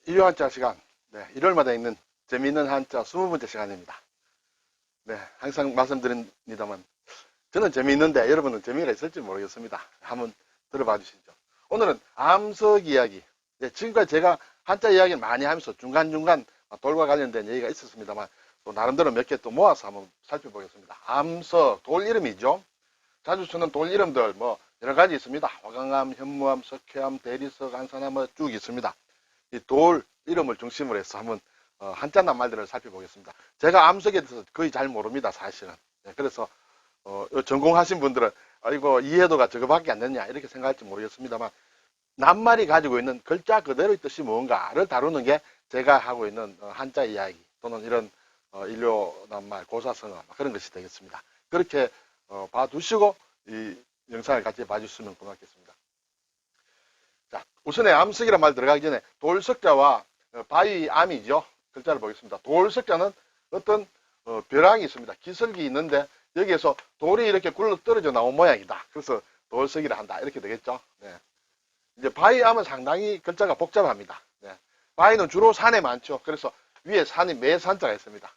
일요 한자 시간, 네, 일요일마다 있는 재미있는 한자 20번째 시간입니다. 네, 항상 말씀드립니다만 저는 재미있는데 여러분은 재미가 있을지 모르겠습니다. 한번 들어봐 주시죠. 오늘은 암석 이야기. 네, 지금까지 제가 한자 이야기를 많이 하면서 중간중간 돌과 관련된 얘기가 있었습니다만 또 나름대로 몇 개 또 모아서 한번 살펴보겠습니다. 암석, 돌 이름이죠. 자주 쓰는 돌 이름들 뭐 여러 가지 있습니다. 화강암, 현무암, 석회암, 대리석, 안산암 쭉 있습니다. 이 돌 이름을 중심으로 해서 한번 한자 낱말들을 살펴보겠습니다. 제가 암석에 대해서 거의 잘 모릅니다, 사실은. 네, 그래서 전공하신 분들은 이거 이해도가 저거밖에 안 되냐 이렇게 생각할지 모르겠습니다만 낱말이 가지고 있는 글자 그대로의 뜻이 뭔가를 다루는 게 제가 하고 있는 한자 이야기 또는 이런 인료 낱말, 고사성어 그런 것이 되겠습니다. 그렇게 봐두시고 이 영상을 같이 봐주시면 고맙겠습니다. 자, 우선에 암석이란 말 들어가기 전에 돌석자와 바위암이죠. 글자를 보겠습니다. 돌석자는 어떤 벼랑이 있습니다. 기슭이 있는데 여기에서 돌이 이렇게 굴러 떨어져 나온 모양이다. 그래서 돌석이라 한다. 이렇게 되겠죠. 네. 이제 바위암은 상당히 글자가 복잡합니다. 네. 바위는 주로 산에 많죠. 그래서 위에 산이 매산자가 있습니다.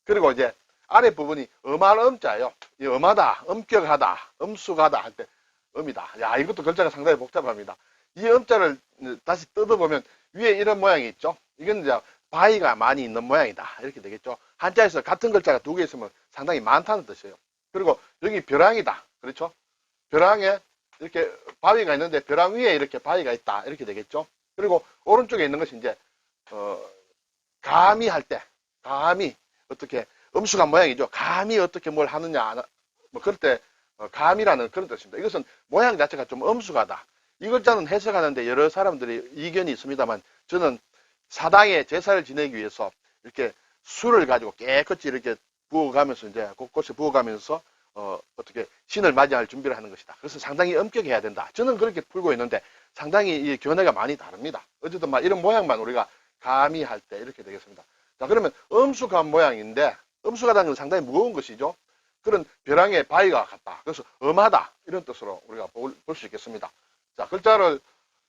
그리고 이제 아래 부분이 엄할 엄자예요. 이 엄하다, 엄격하다, 엄숙하다 할 때 엄이다. 야, 이것도 글자가 상당히 복잡합니다. 이 엄자를 다시 뜯어보면 위에 이런 모양이 있죠. 이건 이제 바위가 많이 있는 모양이다. 이렇게 되겠죠. 한자에서 같은 글자가 두 개 있으면 상당히 많다는 뜻이에요. 그리고 여기 벼랑이다. 그렇죠? 벼랑에 이렇게 바위가 있는데 벼랑 위에 이렇게 바위가 있다. 이렇게 되겠죠. 그리고 오른쪽에 있는 것이 이제 감히 할 때, 감히 어떻게 엄숙한 모양이죠. 감히 어떻게 뭘 하느냐, 뭐 그럴 때 감이라는 그런 뜻입니다. 이것은 모양 자체가 좀 엄숙하다. 이 글자는 해석하는데 여러 사람들이 이견이 있습니다만 저는 사당에 제사를 지내기 위해서 이렇게 술을 가지고 깨끗이 이렇게 부어가면서 이제 곳곳에 부어가면서 어떻게 신을 맞이할 준비를 하는 것이다. 그래서 상당히 엄격해야 된다. 저는 그렇게 풀고 있는데 상당히 이 견해가 많이 다릅니다. 어쨌든 막 이런 모양만 우리가 감히 할 때 이렇게 되겠습니다. 자, 그러면 엄숙한 모양인데 엄숙하다는 건 상당히 무거운 것이죠. 그런 벼랑의 바위가 같다. 그래서 엄하다 이런 뜻으로 우리가 볼 수 있겠습니다. 자,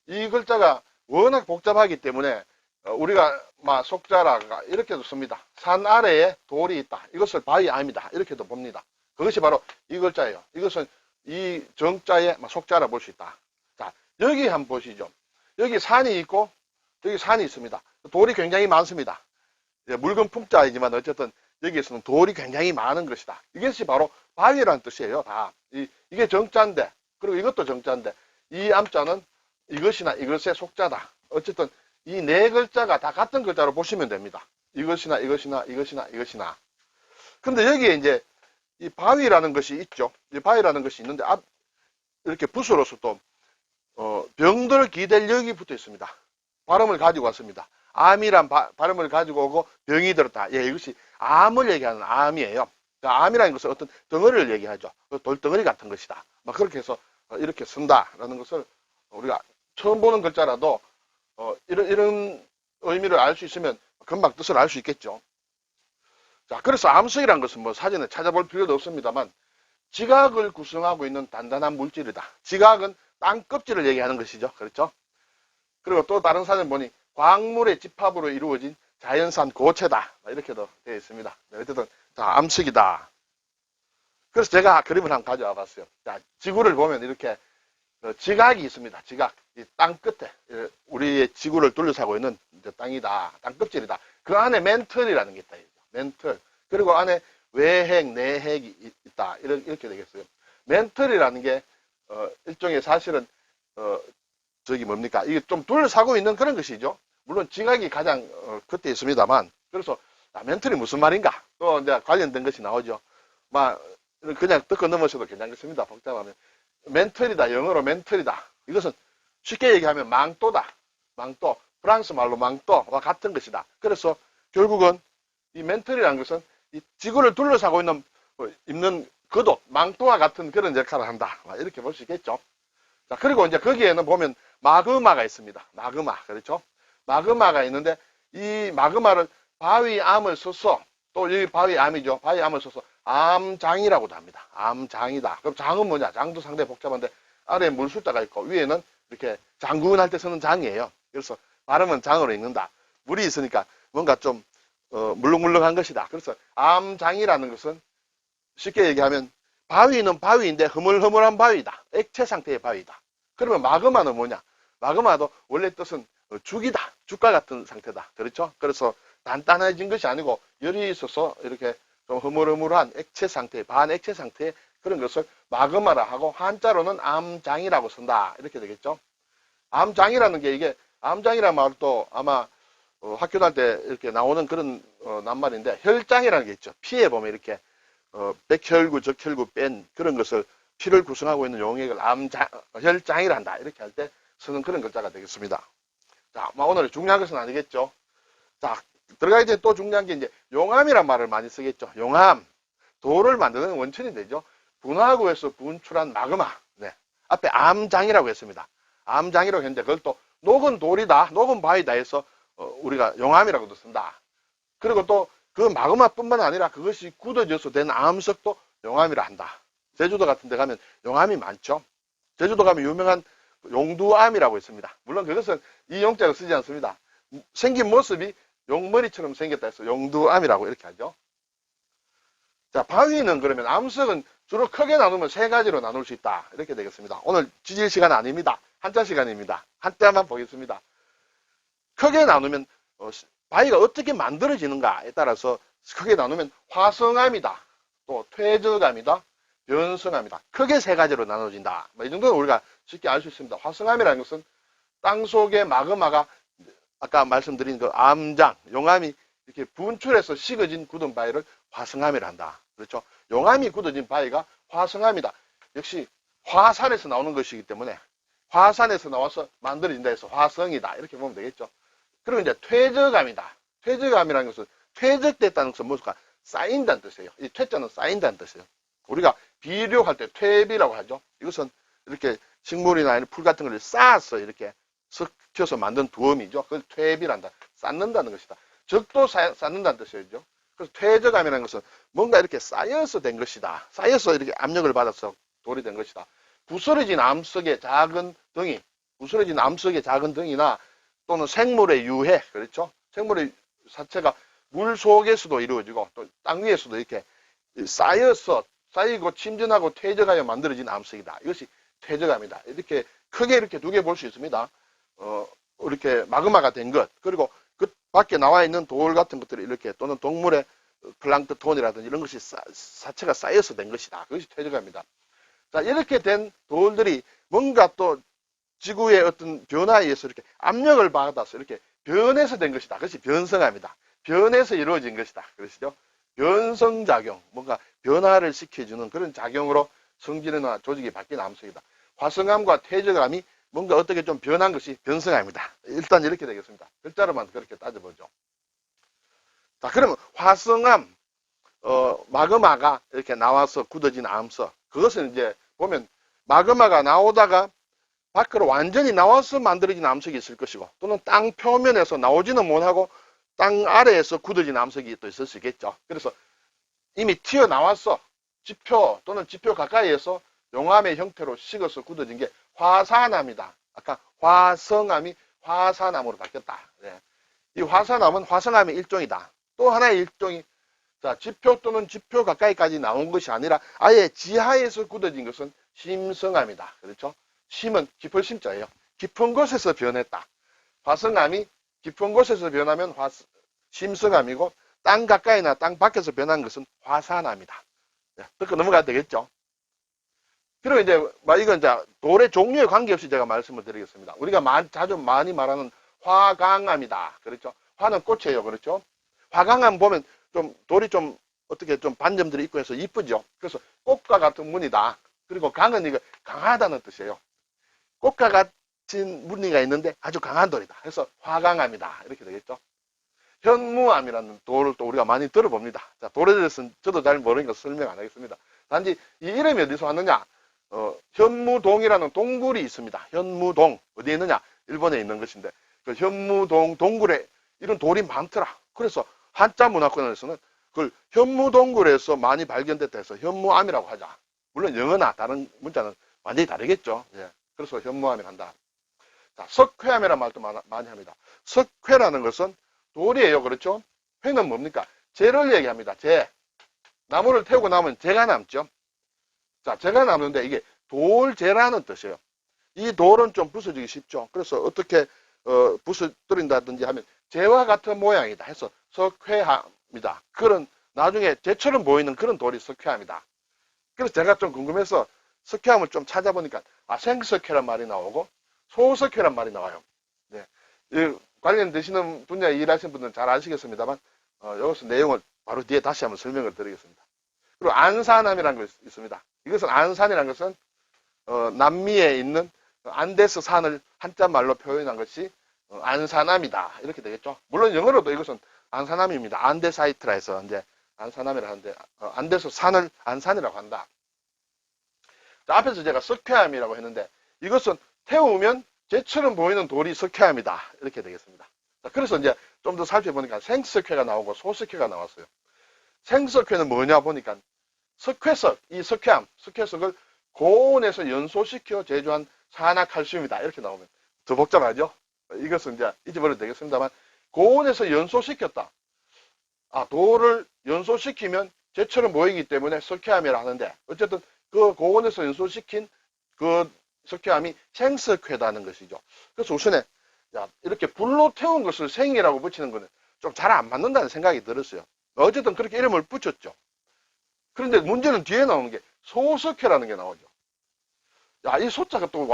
이 글자가 워낙 복잡하기 때문에 우리가 막 속자라가 이렇게도 씁니다. 산 아래에 돌이 있다. 이것을 바위암이다. 이렇게도 봅니다. 그것이 바로 이 글자예요. 이것은 이 정자의 속자라 볼 수 있다. 자, 여기 한번 보시죠. 여기 산이 있고 여기 산이 있습니다. 돌이 굉장히 많습니다. 묽은 품자이지만 어쨌든 여기에서는 돌이 굉장히 많은 것이다. 이것이 바로 바위라는 뜻이에요. 다. 이게 정자인데 그리고 이것도 정자인데 이 암자는 이것이나 이것의 속자다. 어쨌든 이 네 글자가 다 같은 글자로 보시면 됩니다. 이것이나 이것이나 이것이나 이것이나. 근데 여기에 이제 이 바위라는 것이 있죠. 이 바위라는 것이 있는데 이렇게 붓으로서 또 병들 기댈 역이 붙어 있습니다. 발음을 가지고 왔습니다. 암이란 발음을 가지고 오고 병이 들었다. 예, 이것이 암을 얘기하는 암이에요. 암이라는 것은 어떤 덩어리를 얘기하죠. 돌덩어리 같은 것이다. 막 그렇게 해서 이렇게 쓴다라는 것을 우리가 처음 보는 글자라도 이런 의미를 알 수 있으면 금방 뜻을 알 수 있겠죠. 자, 그래서 암석이라는 것은 뭐 사전에 찾아볼 필요도 없습니다만 지각을 구성하고 있는 단단한 물질이다. 지각은 땅 껍질을 얘기하는 것이죠. 그렇죠? 그리고 또 다른 사전 보니 광물의 집합으로 이루어진 자연산 고체다. 이렇게도 되어 있습니다. 네, 어쨌든 다 암석이다. 그래서 제가 그림을 한번 가져와 봤어요. 자, 지구를 보면 이렇게 지각이 있습니다. 지각. 이 땅 끝에 우리의 지구를 둘러싸고 있는 땅이다. 땅껍질이다. 그 안에 멘틀이라는 게 있다. 멘틀. 그리고 안에 외핵, 내핵이 있다. 이렇게 되겠어요. 멘틀이라는 게 일종의 사실은 저기 뭡니까? 이게 좀 둘러싸고 있는 그런 것이죠. 물론 지각이 가장 끝에 있습니다만 그래서 멘틀이 무슨 말인가? 또 이제 관련된 것이 나오죠. 막 그냥 듣고 넘어서도 괜찮겠습니다. 복잡하면 멘틀이다. 영어로 멘틀이다. 이것은 쉽게 얘기하면 망토다. 망토. 프랑스 말로 망토와 같은 것이다. 그래서 결국은 이 멘틀이라는 것은 이 지구를 둘러싸고 있는 겉옷, 망토와 같은 그런 역할을 한다. 이렇게 볼 수 있겠죠. 자, 그리고 이제 거기에는 보면 마그마가 있습니다. 마그마. 그렇죠? 마그마가 있는데 이 마그마를 바위암을 써서 또 이 바위암이죠. 바위암을 써서 암장이라고도 합니다. 암장이다. 그럼 장은 뭐냐? 장도 상당히 복잡한데 아래에 물숫자가 있고 위에는 이렇게 장군할 때 쓰는 장이에요. 그래서 발음은 장으로 읽는다. 물이 있으니까 뭔가 좀 물렁물렁한 것이다. 그래서 암장이라는 것은 쉽게 얘기하면 바위는 바위인데 흐물흐물한 바위다. 액체 상태의 바위다. 그러면 마그마는 뭐냐? 마그마도 원래 뜻은 죽이다. 죽과 같은 상태다. 그렇죠? 그래서 단단해진 것이 아니고 열이 있어서 이렇게 좀 흐물흐물한 액체 상태, 반액체 상태의 그런 것을 마그마라 하고 한자로는 암장이라고 쓴다. 이렇게 되겠죠? 암장이라는 게 이게 암장이라는 말도 아마 학교 다닐 때 이렇게 나오는 그런 낱말인데 혈장이라는 게 있죠. 피에 보면 이렇게 백혈구, 적혈구 뺀 그런 것을 피를 구성하고 있는 용액을 혈장이라 한다. 이렇게 할 때 쓰는 그런 글자가 되겠습니다. 자, 오늘 중요한 것은 아니겠죠. 자, 들어가기 전에 또 중요한 게 이제 용암이란 말을 많이 쓰겠죠. 용암, 돌을 만드는 원천이 되죠. 분화구에서 분출한 마그마. 네. 앞에 암장이라고 했습니다. 암장이라고 했는데 그걸 또 녹은 돌이다, 녹은 바위다 해서 우리가 용암이라고도 쓴다. 그리고 또 그 마그마뿐만 아니라 그것이 굳어져서 된 암석도 용암이라 한다. 제주도 같은 데 가면 용암이 많죠. 제주도 가면 유명한 용두암이라고 있습니다. 물론 그것은 이 용자를 쓰지 않습니다. 생긴 모습이 용머리처럼 생겼다 해서 용두암이라고 이렇게 하죠. 자, 바위는 그러면 암석은 주로 크게 나누면 세 가지로 나눌 수 있다. 이렇게 되겠습니다. 오늘 지질 시간 아닙니다. 한자 시간입니다. 한자만 보겠습니다. 크게 나누면 바위가 어떻게 만들어지는가에 따라서 크게 나누면 화성암이다. 또 퇴적암이다. 변성암이다. 크게 세 가지로 나눠진다. 이 정도는 우리가 쉽게 알 수 있습니다. 화성암이라는 것은 땅속의 마그마가 아까 말씀드린 그 암장, 용암이 이렇게 분출해서 식어진 굳은 바위를 화성암이라 한다. 그렇죠? 용암이 굳어진 바위가 화성암이다. 역시 화산에서 나오는 것이기 때문에 화산에서 나와서 만들어진다 해서 화성이다. 이렇게 보면 되겠죠. 그리고 이제 퇴적암이다. 퇴적암이라는 것은 퇴적됐다는 것은 무엇일까? 쌓인다는 뜻이에요. 이 퇴자는 쌓인다는 뜻이에요. 우리가 비료할 때 퇴비라고 하죠. 이것은 이렇게 식물이나 아니면 풀 같은 걸 쌓아서 이렇게 섞여서 만든 두엄이죠. 그걸 퇴비란다. 쌓는다는 것이다. 적도 쌓는다는 뜻이죠. 그래서 퇴적암이라는 것은 뭔가 이렇게 쌓여서 된 것이다. 쌓여서 이렇게 압력을 받아서 돌이 된 것이다. 부스러진 암석의 작은 덩이, 부스러진 암석의 작은 덩이나 또는 생물의 유해, 그렇죠? 생물의 사체가 물 속에서도 이루어지고 또 땅 위에서도 이렇게 쌓이고 침전하고 퇴적하여 만들어진 암석이다. 이것이 퇴적암이다. 이렇게 크게 이렇게 두 개 볼 수 있습니다. 이렇게 마그마가 된 것, 그리고 그 밖에 나와 있는 돌 같은 것들이 이렇게 또는 동물의 플랑크톤이라든지 이런 것이 사체가 쌓여서 된 것이다. 그것이 퇴적암이다. 자, 이렇게 된 돌들이 뭔가 또 지구의 어떤 변화에 의해서 이렇게 압력을 받아서 이렇게 변해서 된 것이다. 그것이 변성암이다. 변해서 이루어진 것이다. 그러시죠? 변성작용, 뭔가 변화를 시켜주는 그런 작용으로 성질이나 조직이 바뀐 암석이다. 화성암과 퇴적암이 뭔가 어떻게 좀 변한 것이 변성암이다. 일단 이렇게 되겠습니다. 글자로만 그렇게 따져보죠. 자, 그러면 화성암, 마그마가 이렇게 나와서 굳어진 암석. 그것은 이제 보면 마그마가 나오다가 밖으로 완전히 나와서 만들어진 암석이 있을 것이고 또는 땅 표면에서 나오지는 못하고 땅 아래에서 굳어진 암석이 또 있을 수 있겠죠. 그래서 이미 튀어나와서 지표 또는 지표 가까이에서 용암의 형태로 식어서 굳어진 게 화산암이다. 아까 화성암이 화산암으로 바뀌었다. 네. 이 화산암은 화성암의 일종이다. 또 하나의 일종이 자, 지표 또는 지표 가까이까지 나온 것이 아니라 아예 지하에서 굳어진 것은 심성암이다. 그렇죠? 심은 깊을 심자예요. 깊은 곳에서 변했다. 화성암이 깊은 곳에서 변하면 심성암이고 땅 가까이나 땅 밖에서 변한 것은 화산암이다. 네, 듣고 넘어가야 되겠죠? 그리고 이제 이건 이제 돌의 종류에 관계없이 제가 말씀을 드리겠습니다. 우리가 자주 많이 말하는 화강암이다. 그렇죠? 화는 꽃이에요. 그렇죠? 화강암 보면 좀 돌이 좀 어떻게 좀 반점들이 있고 해서 이쁘죠? 그래서 꽃과 같은 무늬다. 그리고 강은 이거 강하다는 뜻이에요. 꽃과 같은 무늬가 있는데 아주 강한 돌이다. 그래서 화강암이다. 이렇게 되겠죠? 현무암이라는 돌을 또 우리가 많이 들어봅니다. 자, 돌에 대해서는 저도 잘 모르니까 설명 안 하겠습니다. 단지 이 이름이 어디서 왔느냐? 현무동이라는 동굴이 있습니다. 현무동. 어디에 있느냐? 일본에 있는 것인데, 그 현무동 동굴에 이런 돌이 많더라. 그래서 한자 문화권에서는 그걸 현무동굴에서 많이 발견됐다 해서 현무암이라고 하자. 물론 영어나 다른 문자는 완전히 다르겠죠. 예. 그래서 현무암이라 한다. 자, 석회암이라는 말도 많이 합니다. 석회라는 것은 돌이에요. 그렇죠? 회는 뭡니까? 재를 얘기합니다. 재. 나무를 태우고 나면 재가 남죠. 자, 재가 남는데 이게 돌재라는 뜻이에요. 이 돌은 좀 부서지기 쉽죠. 그래서 어떻게 부서뜨린다든지 하면 재와 같은 모양이다 해서 석회암이다. 그런 나중에 재처럼 보이는 그런 돌이 석회암이다. 그래서 제가 좀 궁금해서 석회암을 좀 찾아보니까 생석회란 말이 나오고 소석회란 말이 나와요. 네. 관련되시는 분야에 일하시는 분들은 잘 아시겠습니다만 여기서 내용을 바로 뒤에 다시 한번 설명을 드리겠습니다. 그리고 안산암이라는 것이 있습니다. 이것은 안산이라는 것은 남미에 있는 안데스 산을 한자말로 표현한 것이 안산암이다 이렇게 되겠죠. 물론 영어로도 이것은 안산암입니다. 안데사이트라 해서 이제 안산암이라 하는데 안데스 산을 안산이라고 한다. 자, 앞에서 제가 석회암이라고 했는데 이것은 태우면 재처럼 보이는 돌이 석회암이다 이렇게 되겠습니다. 자, 그래서 이제 좀 더 살펴보니까 생석회가 나오고 소석회가 나왔어요. 생석회는 뭐냐 보니까 석회석, 이 석회암, 석회석을 고온에서 연소시켜 제조한 산화칼슘이다 이렇게 나오면 더 복잡하죠. 이것은 이제 잊어버려도 되겠습니다만 고온에서 연소시켰다. 돌을 연소시키면 재처럼 보이기 때문에 석회암이라 하는데 어쨌든 그 고온에서 연소시킨 그 석회암이 생석회다는 것이죠. 그래서 우선에 이렇게 불로 태운 것을 생이라고 붙이는 것은 좀 잘 안 맞는다는 생각이 들었어요. 어쨌든 그렇게 이름을 붙였죠. 그런데 문제는 뒤에 나오는 게 소석회라는 게 나오죠. 이 소자가 또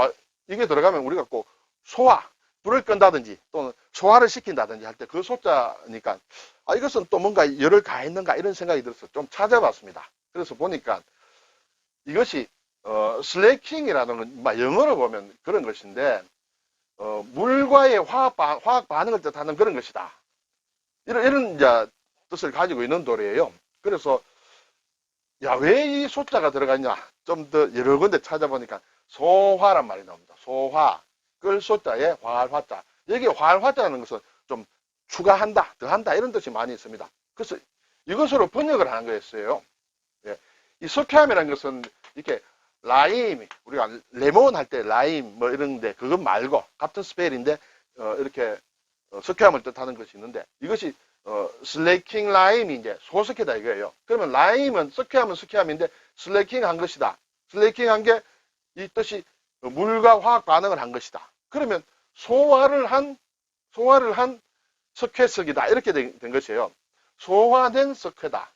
이게 들어가면 우리가 꼭 소화, 불을 끈다든지 또는 소화를 시킨다든지 할 때 그 소자니까 이것은 또 뭔가 열을 가했는가 이런 생각이 들어서 좀 찾아봤습니다. 그래서 보니까 이것이 슬래킹이라는 건 영어로 보면 그런 것인데 물과의 화학 반응을 뜻하는 그런 것이다. 이런 이제 뜻을 가지고 있는 돌이에요. 그래서 왜 이 소자가 들어가냐 좀 더 여러 군데 찾아보니까 소화란 말이 나옵니다. 소화, 끌 소자에 활화자. 여기 활화자는 것은 좀 추가한다, 더한다 이런 뜻이 많이 있습니다. 그래서 이것으로 번역을 하는 거였어요. 예. 이 석회암이라는 것은 이렇게 라임, 우리가 레몬 할 때 라임 뭐 이런데 그것 말고 같은 스펠인데 이렇게 석회암을 뜻하는 것이 있는데 이것이 슬래킹 라임이 이제 소석회다 이거예요. 그러면 라임은 석회암인데 슬래킹 한 것이다. 슬래킹 한 게 이 뜻이 물과 화학 반응을 한 것이다. 그러면 소화를 한 석회석이다 이렇게 된 것이에요. 소화된 석회다.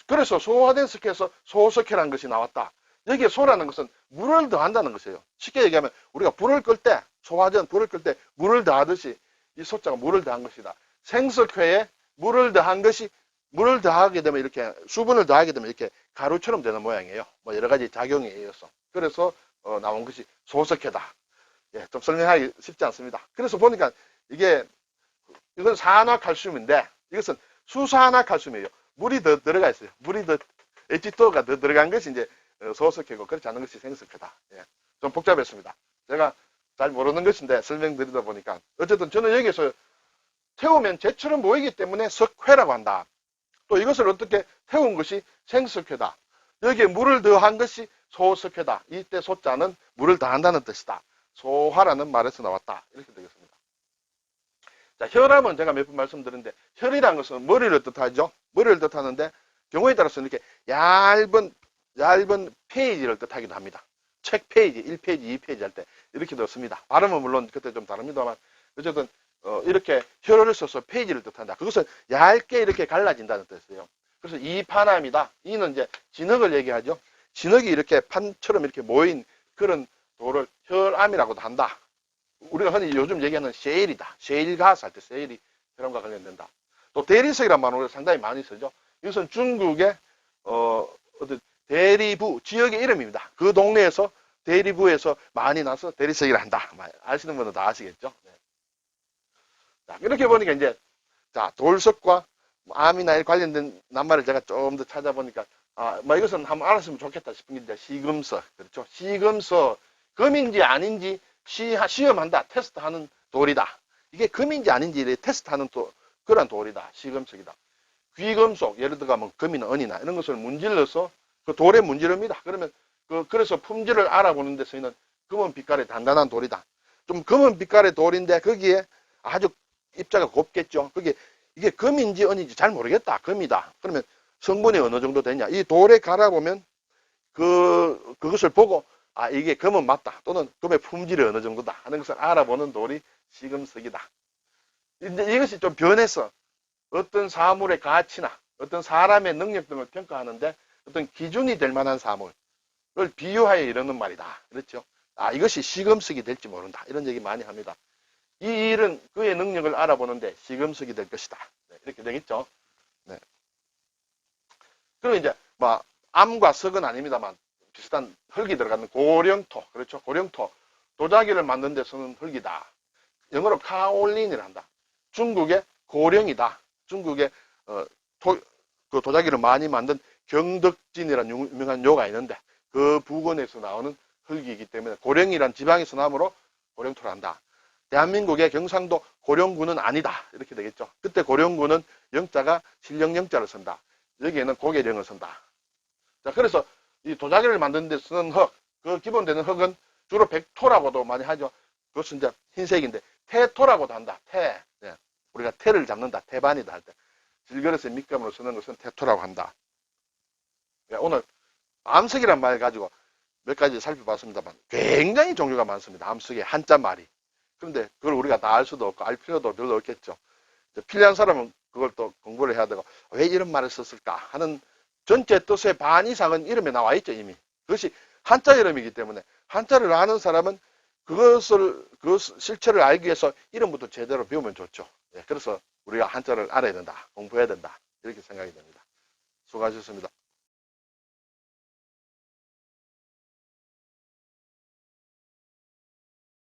그래서 소화된 석회에서 소석회라는 것이 나왔다. 여기에 소라는 것은 물을 더한다는 것이에요. 쉽게 얘기하면 우리가 불을 끌 때 소화전 불을 끌 때 물을 더하듯이 이 소자가 물을 더한 것이다. 생석회에 물을 더하게 되면 이렇게 수분을 더하게 되면 이렇게 가루처럼 되는 모양이에요. 뭐 여러 가지 작용에 의해서. 그래서 나온 것이 소석회다. 예, 좀 설명하기 쉽지 않습니다. 그래서 보니까 이건 산화칼슘인데 이것은 수산화칼슘이에요. 물이 더 들어가 있어요. 물이 더 H2O가 더 들어간 것이 이제 소석회고 그렇지 않은 것이 생석회다. 예, 좀 복잡했습니다. 제가 잘 모르는 것인데 설명드리다 보니까 어쨌든 저는 여기서 태우면 재처럼 보이기 때문에 석회라고 한다. 또 이것을 어떻게 태운 것이 생석회다. 여기에 물을 더한 것이 소석회다. 이때 소자는 물을 더한다는 뜻이다. 소화라는 말에서 나왔다. 이렇게 되겠습니다. 자, 혈압은 제가 몇 번 말씀드렸는데 혈이라는 것은 머리를 뜻하죠. 머리를 뜻하는데 경우에 따라서는 이렇게 얇은 페이지를 뜻하기도 합니다. 책 페이지, 1페이지, 2페이지 할 때 이렇게 씁니다. 발음은 물론 그때 좀 다릅니다만 어쨌든 이렇게 혈을 써서 페이지를 뜻한다. 그것은 얇게 이렇게 갈라진다는 뜻이에요. 그래서 이판암이다. 이는 이제 진흙을 얘기하죠. 진흙이 이렇게 판처럼 이렇게 모인 그런 돌을 혈암이라고도 한다. 우리가 흔히 요즘 얘기하는 셰일이다. 셰일가스 할 때 셰일이 혈암과 관련된다. 또 대리석이라는 말을 우리가 상당히 많이 쓰죠. 이것은 중국의 어떤 대리부 지역의 이름입니다. 그 동네에서 대리부에서 많이 나서 대리석이라 한다. 아시는 분은 다 아시겠죠. 네. 자, 이렇게 보니까 이제 돌석과 암이나 관련된 낱말을 제가 좀 더 찾아보니까 이것은 한번 알았으면 좋겠다 싶은 게 이제 시금석, 그렇죠? 시금석 금인지 아닌지 시험한다, 테스트하는 돌이다. 이게 금인지 아닌지 테스트하는 그런 돌이다. 시금석이다. 귀금속, 예를 들어 뭐 금이나 은이나 이런 것을 문질러서 그 돌에 문지릅니다. 그러면 그래서 품질을 알아보는 데 쓰이는 금은 빛깔이 단단한 돌이다. 좀 검은 빛깔의 돌인데 거기에 아주 입자가 곱겠죠. 이게 금인지 은인지 잘 모르겠다. 금이다. 그러면 성분이 어느 정도 되냐. 이 돌에 갈아보면 그것을 보고 아, 이게 금은 맞다. 또는 금의 품질이 어느 정도다 하는 것을 알아보는 돌이 시금석이다. 이제 이것이 좀 변해서 어떤 사물의 가치나 어떤 사람의 능력 등을 평가하는데 어떤 기준이 될 만한 사물을 비유하여 이러는 말이다. 그렇죠? 아, 이것이 시금석이 될지 모른다. 이런 얘기 많이 합니다. 이 일은 그의 능력을 알아보는데 시금석이 될 것이다. 네, 이렇게 되겠죠? 네. 그리고 이제, 뭐, 암과 석은 아닙니다만, 비슷한 흙이 들어가는 고령토. 그렇죠? 고령토. 도자기를 만드는 데 쓰는 흙이다. 영어로 카올린이라 한다. 중국의 고령이다. 중국의, 그 도자기를 많이 만든 경덕진이라는 유명한 묘가 있는데, 그 부근에서 나오는 흙이기 때문에 고령이란 지방에서 나무로 고령토를 한다. 대한민국의 경상도 고령군은 아니다. 이렇게 되겠죠. 그때 고령군은 영자가 신령 영자를 쓴다. 여기에는 고계령을 쓴다. 자, 그래서 이 도자기를 만드는 데 쓰는 흙, 그 기본되는 흙은 주로 백토라고도 많이 하죠. 그것은 이제 흰색인데, 태토라고도 한다. 태. 네. 우리가 태를 잡는다. 태반이다 할 때. 질그릇의 밑감으로 쓰는 것은 태토라고 한다. 네, 오늘 암석이란 말 가지고 몇 가지 살펴봤습니다만 굉장히 종류가 많습니다. 암석의 한자 말이. 그런데 그걸 우리가 다 알 수도 없고 알 필요도 별로 없겠죠. 필요한 사람은 그걸 또 공부를 해야 되고 왜 이런 말을 썼을까 하는 전체 뜻의 반 이상은 이름에 나와 있죠. 이미. 그것이 한자 이름이기 때문에 한자를 아는 사람은 그 실체를 알기 위해서 이름부터 제대로 배우면 좋죠. 네, 그래서 우리가 한자를 알아야 된다. 공부해야 된다. 이렇게 생각이 됩니다. 수고하셨습니다.